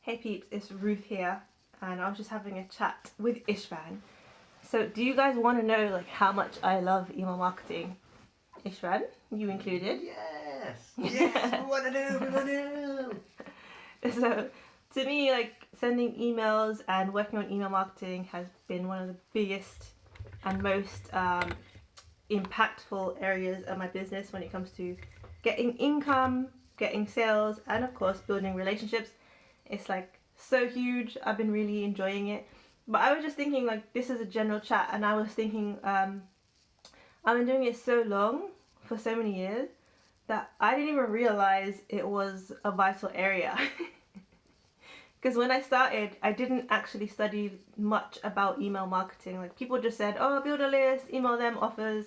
Hey peeps, it's Ruth here, and I was just having a chat with Ishvan. So do you guys want to know like how much I love email marketing? Ishvan, you included? Yes! Yes! We want to know! We want to know! So to me, like sending emails and working on email marketing has been one of the biggest and most impactful areas of my business when it comes to getting income, getting sales, and of course building relationships. It's like so huge. I've been really enjoying it. But I was just thinking, like, this is a general chat, and I was thinking I've been doing it so long, for so many years, that I didn't even realize it was a vital area. Because when I started, I didn't actually study much about email marketing. Like, people just said, oh, build a list, email them offers,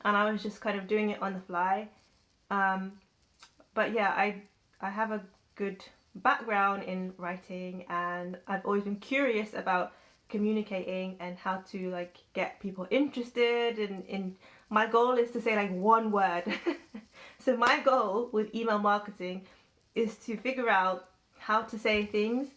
and I was just kind of doing it on the fly. But yeah, I have a good background in writing, and I've always been curious about communicating and how to like get people interested in my goal is to say like one word. So my goal with email marketing is to figure out how to say things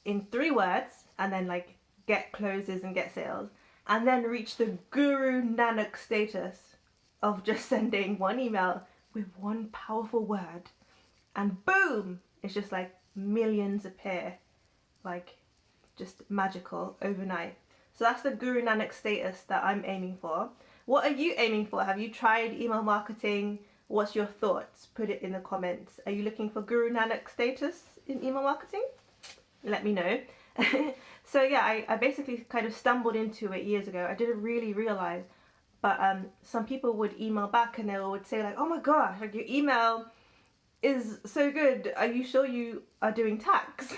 in 3 words and then like get closes and get sales, and then reach the Guru Nanak status of just sending one email with one powerful word, and boom, it's just like millions appear, like just magical overnight. So that's the Guru Nanak status that I'm aiming for. What are you aiming for? Have you tried email marketing? What's your thoughts? Put it in the comments. Are you looking for Guru Nanak status in email marketing? Let me know. So yeah, I basically kind of stumbled into it years ago. I didn't really realize, but some people would email back and they would say like, oh my gosh, like your email is so good. Are you sure you are doing tax?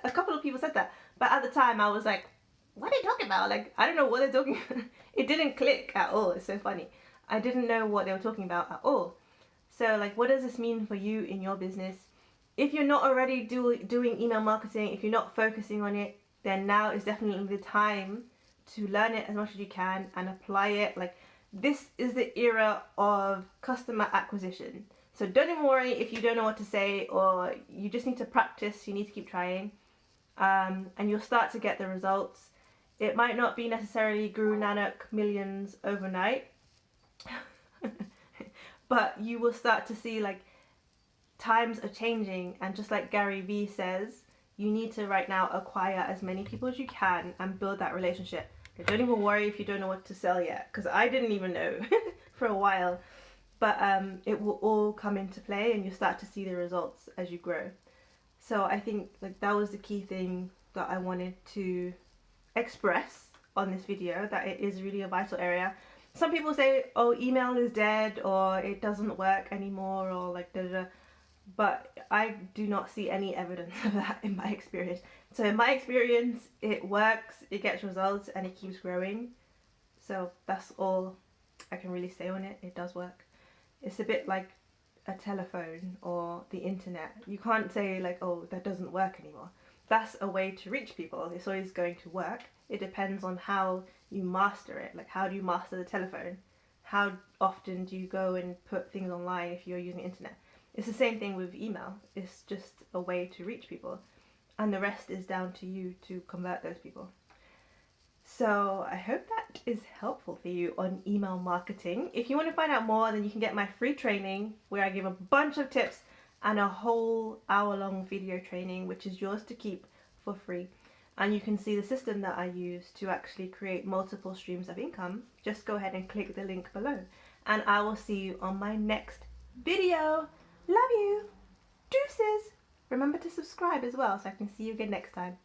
A couple of people said that, but at the time I was like, what are they talking about? Like, I don't know what they're talking about. It didn't click at all. It's so funny. I didn't know what they were talking about at all. So like, what does this mean for you in your business? If you're not already doing email marketing, if you're not focusing on it, then now is definitely the time to learn it as much as you can and apply it. Like, this is the era of customer acquisition. So don't even worry if you don't know what to say, or you just need to practice, you need to keep trying, and you'll start to get the results. It might not be necessarily Guru Nanak millions overnight, but you will start to see like times are changing, and just like Gary Vee says, you need to right now acquire as many people as you can and build that relationship. Don't even worry if you don't know what to sell yet, because I didn't even know for a while. But it will all come into play, and you start to see the results as you grow. So I think like that was the key thing that I wanted to express on this video, that it is really a vital area. Some people say, oh, email is dead, or it doesn't work anymore, or like da. But I do not see any evidence of that in my experience. So in my experience, it works, it gets results, and it keeps growing. So that's all I can really say on it. It does work. It's a bit like a telephone or the internet. You can't say like, oh, that doesn't work anymore. That's a way to reach people. It's always going to work. It depends on how you master it. Like, how do you master the telephone? How often do you go and put things online if you're using the internet? It's the same thing with email. It's just a way to reach people, and the rest is down to you to convert those people. So I hope that is helpful for you on email marketing. If you want to find out more, then you can get my free training where I give a bunch of tips and a whole hour-long video training, which is yours to keep for free. And you can see the system that I use to actually create multiple streams of income. Just go ahead and click the link below, and I will see you on my next video. Love you. Deuces. Remember to subscribe as well so I can see you again next time.